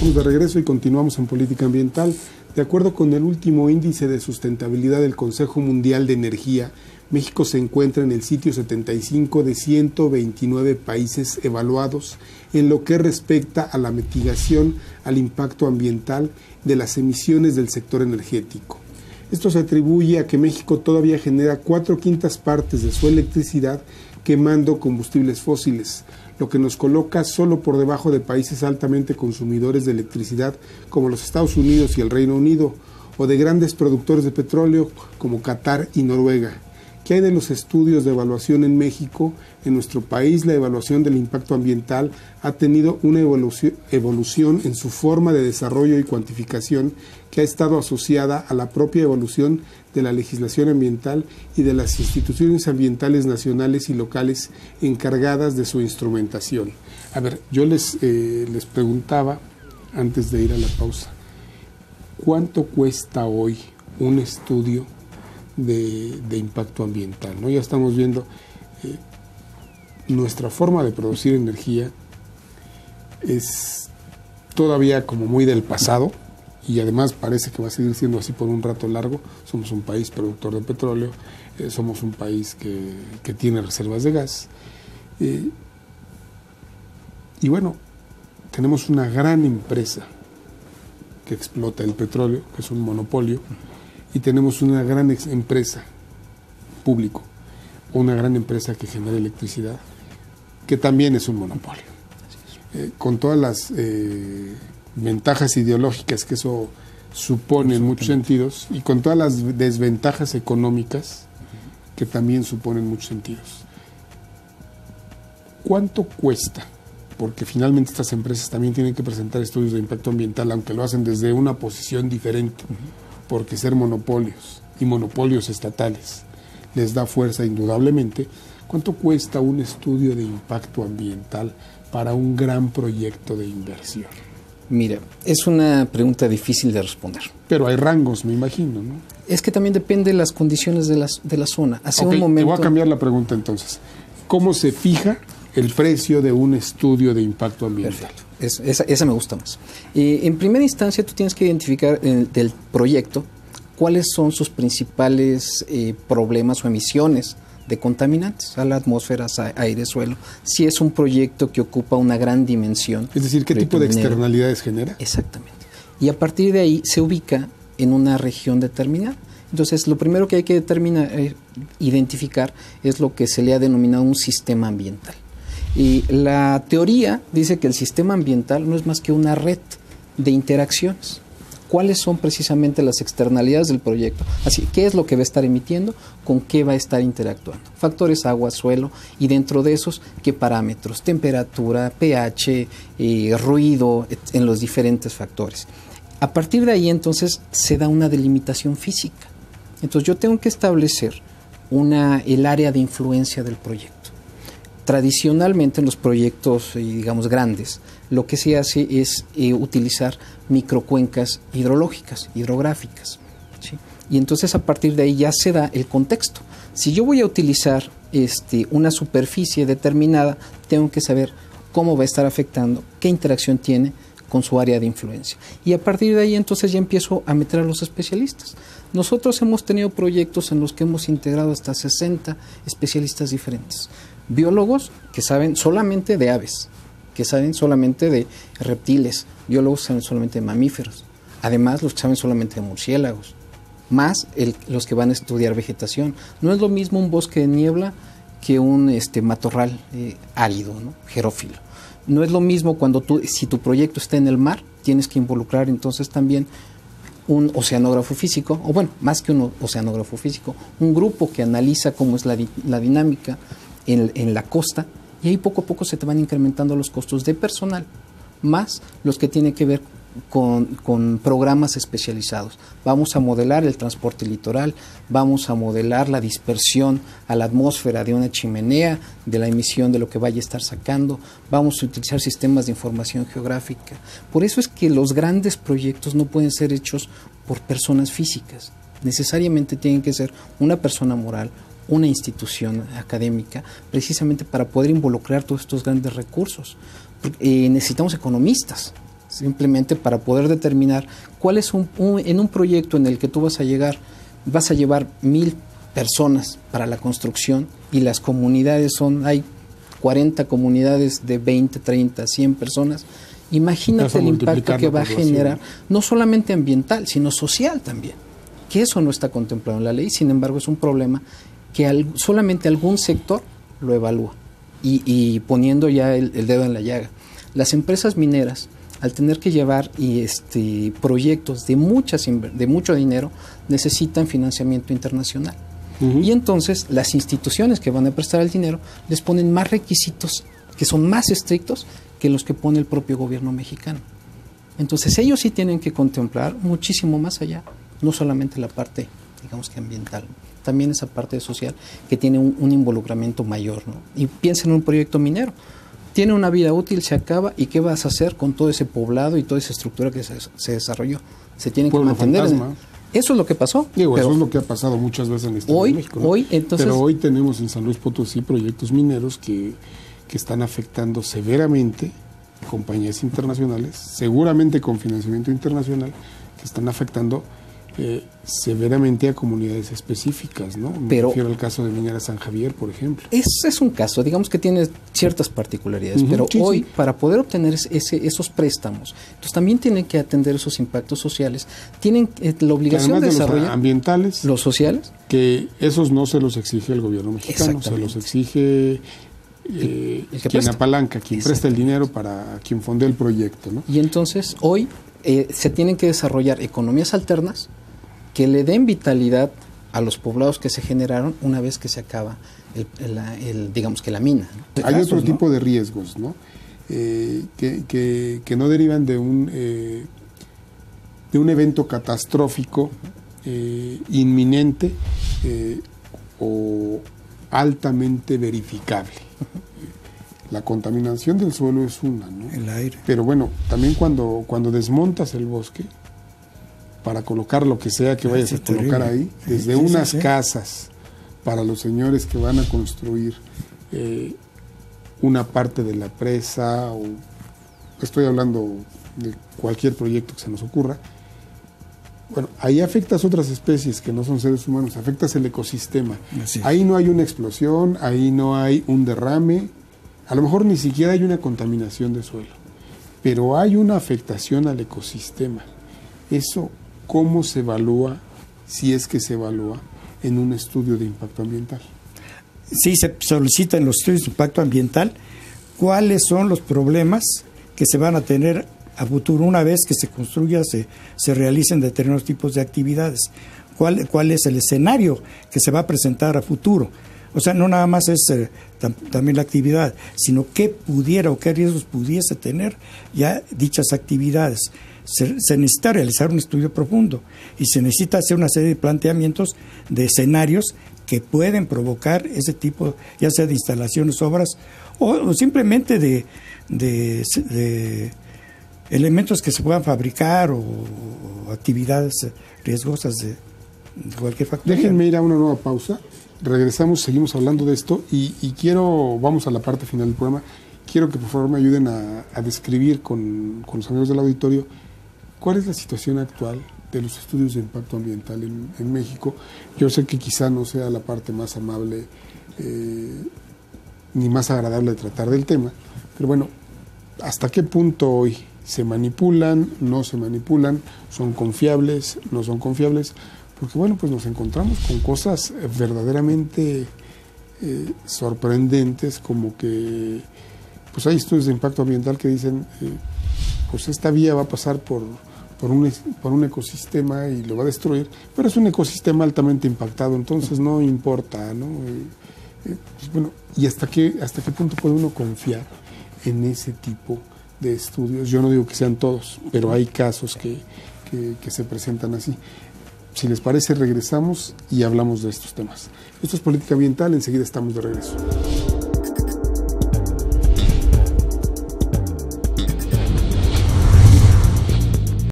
estamos de regreso y continuamos en política ambiental. De acuerdo con el último índice de sustentabilidad del Consejo Mundial de Energía, México se encuentra en el sitio 75 de 129 países evaluados en lo que respecta a la mitigación al impacto ambiental de las emisiones del sector energético. Esto se atribuye a que México todavía genera 4/5 partes de su electricidad quemando combustibles fósiles, lo que nos coloca solo por debajo de países altamente consumidores de electricidad como los Estados Unidos y el Reino Unido, o de grandes productores de petróleo como Qatar y Noruega. ¿Qué hay de los estudios de evaluación en México? En nuestro país, la evaluación del impacto ambiental ha tenido una evolución en su forma de desarrollo y cuantificación que ha estado asociada a la propia evolución de la legislación ambiental y de las instituciones ambientales nacionales y locales encargadas de su instrumentación. A ver, yo les preguntaba, antes de ir a la pausa, ¿cuánto cuesta hoy un estudio de impacto ambiental, ¿no? Ya estamos viendo nuestra forma de producir energía es todavía como muy del pasado y además parece que va a seguir siendo así por un rato largo. Somos un país productor de petróleo, somos un país que tiene reservas de gas y bueno, tenemos una gran empresa que explota el petróleo, que es un monopolio, y tenemos una gran empresa público, una gran empresa que genera electricidad, que también es un monopolio. Con todas las ventajas ideológicas que eso supone en muchos sentidos, y con todas las desventajas económicas que también supone en muchos sentidos. ¿Cuánto cuesta? Porque finalmente estas empresas también tienen que presentar estudios de impacto ambiental, aunque lo hacen desde una posición diferente. Porque ser monopolios y monopolios estatales les da fuerza indudablemente. ¿Cuánto cuesta un estudio de impacto ambiental para un gran proyecto de inversión? Mira, es una pregunta difícil de responder. Pero hay rangos, me imagino, ¿no? Es que también depende de las condiciones de la zona. Hace un momento... Te voy a cambiar la pregunta entonces. ¿Cómo se fija el precio de un estudio de impacto ambiental? Perfecto. Esa me gusta más. En primera instancia, tú tienes que identificar del proyecto cuáles son sus principales problemas o emisiones de contaminantes a la atmósfera, aire, suelo. Si es un proyecto que ocupa una gran dimensión. Es decir, ¿qué tipo de externalidades genera? Exactamente. Y a partir de ahí se ubica en una región determinada. Entonces, lo primero que hay que identificar es lo que se le ha denominado un sistema ambiental. Y la teoría dice que el sistema ambiental no es más que una red de interacciones. ¿Cuáles son precisamente las externalidades del proyecto? Así, ¿qué es lo que va a estar emitiendo? ¿Con qué va a estar interactuando? Factores agua, suelo, y dentro de esos, ¿qué parámetros? Temperatura, pH, ruido, en los diferentes factores. A partir de ahí, entonces, se da una delimitación física. Entonces, yo tengo que establecer el área de influencia del proyecto. Tradicionalmente en los proyectos, digamos, grandes, lo que se hace es utilizar microcuencas hidrológicas, hidrográficas, ¿sí? Y entonces a partir de ahí ya se da el contexto. Si yo voy a utilizar una superficie determinada, tengo que saber cómo va a estar afectando, qué interacción tiene con su área de influencia. Y a partir de ahí entonces ya empiezo a meter a los especialistas. Nosotros hemos tenido proyectos en los que hemos integrado hasta 60 especialistas diferentes. Biólogos que saben solamente de aves, que saben solamente de reptiles, biólogos que saben solamente de mamíferos, además los que saben solamente de murciélagos, más los que van a estudiar vegetación. No es lo mismo un bosque de niebla que un matorral árido, ¿no? Xerófilo. No es lo mismo si tu proyecto está en el mar, tienes que involucrar entonces también un oceanógrafo físico, o bueno, más que un oceanógrafo físico, un grupo que analiza cómo es la dinámica en la costa, y ahí poco a poco se te van incrementando los costos de personal, más los que tienen que ver con programas especializados. Vamos a modelar el transporte litoral, vamos a modelar la dispersión a la atmósfera de una chimenea, de la emisión de lo que vaya a estar sacando, vamos a utilizar sistemas de información geográfica. Por eso es que los grandes proyectos no pueden ser hechos por personas físicas, necesariamente tienen que ser una persona moral, una institución académica, precisamente para poder involucrar todos estos grandes recursos. Necesitamos economistas, simplemente para poder determinar cuál es en un proyecto en el que tú vas a llevar 1,000 personas para la construcción y las comunidades hay 40 comunidades de 20, 30, 100 personas. Imagínate el impacto que va a generar, no solamente ambiental, sino social también, que eso no está contemplado en la ley. Sin embargo, es un problema que solamente algún sector lo evalúa y poniendo ya el dedo en la llaga. Las empresas mineras, al tener que llevar proyectos de mucho dinero, necesitan financiamiento internacional. Y entonces las instituciones que van a prestar el dinero les ponen más requisitos que son más estrictos que los que pone el propio gobierno mexicano. Entonces ellos sí tienen que contemplar muchísimo más allá, no solamente la parte, digamos que ambiental, también esa parte social que tiene un involucramiento mayor, ¿no? Y piensen en un proyecto minero. Tiene una vida útil, se acaba, ¿y qué vas a hacer con todo ese poblado y toda esa estructura que se desarrolló? Se tienen que mantener. Eso es lo que pasó. Digo, eso es lo que ha pasado muchas veces en la historia de México, ¿no? Pero hoy tenemos en San Luis Potosí proyectos mineros que están afectando severamente compañías internacionales, seguramente con financiamiento internacional, que están afectando severamente a comunidades específicas, ¿no? Me refiero al caso de Minera San Javier, por ejemplo. Ese es un caso, digamos que tiene ciertas particularidades, pero hoy, para poder obtener esos préstamos, entonces también tienen que atender esos impactos sociales, tienen la obligación de desarrollar los ambientales, los sociales, que esos no se los exige el gobierno mexicano, se los exige quien apalanca, quien presta el dinero para quien fondea el proyecto, ¿no? Y entonces hoy se tienen que desarrollar economías alternas que le den vitalidad a los poblados que se generaron una vez que se acaba digamos que la mina, ¿no? Hay otro tipo de riesgos, ¿no? Que no derivan de un evento catastrófico inminente o altamente verificable. La contaminación del suelo es una, ¿no? El aire. Pero bueno, también cuando desmontas el bosque para colocar lo que sea que vayas a colocar ahí, desde unas casas para los señores que van a construir una parte de la presa, o estoy hablando de cualquier proyecto que se nos ocurra. Bueno, ahí afectas otras especies que no son seres humanos, afectas el ecosistema. Ahí no hay una explosión, ahí no hay un derrame, a lo mejor ni siquiera hay una contaminación de suelo, pero hay una afectación al ecosistema. Eso, ¿cómo se evalúa, si es que se evalúa, en un estudio de impacto ambiental? Sí, se solicita en los estudios de impacto ambiental cuáles son los problemas que se van a tener a futuro una vez que se construya, se realicen determinados tipos de actividades. ¿Cuál es el escenario que se va a presentar a futuro? O sea, no nada más es también la actividad, sino qué pudiera o qué riesgos pudiese tener ya dichas actividades. Se necesita realizar un estudio profundo y se necesita hacer una serie de planteamientos de escenarios que pueden provocar ese tipo, ya sea de instalaciones, obras o simplemente de elementos que se puedan fabricar o actividades riesgosas de cualquier factor. Déjenme ir a una nueva pausa. Regresamos, seguimos hablando de esto y vamos a la parte final del programa. Quiero que por favor me ayuden a describir con los amigos del auditorio cuál es la situación actual de los estudios de impacto ambiental en México. Yo sé que quizá no sea la parte más amable ni más agradable de tratar del tema, pero bueno, ¿hasta qué punto hoy se manipulan, no se manipulan, son confiables, no son confiables? Porque bueno, pues nos encontramos con cosas verdaderamente sorprendentes, como que pues hay estudios de impacto ambiental que dicen pues esta vía va a pasar por un ecosistema y lo va a destruir, pero es un ecosistema altamente impactado, entonces no importa, ¿no? Pues bueno, ¿y hasta qué punto puede uno confiar en ese tipo de estudios? Yo no digo que sean todos, pero hay casos que se presentan así. Si les parece, regresamos y hablamos de estos temas. Esto es Política Ambiental, enseguida estamos de regreso.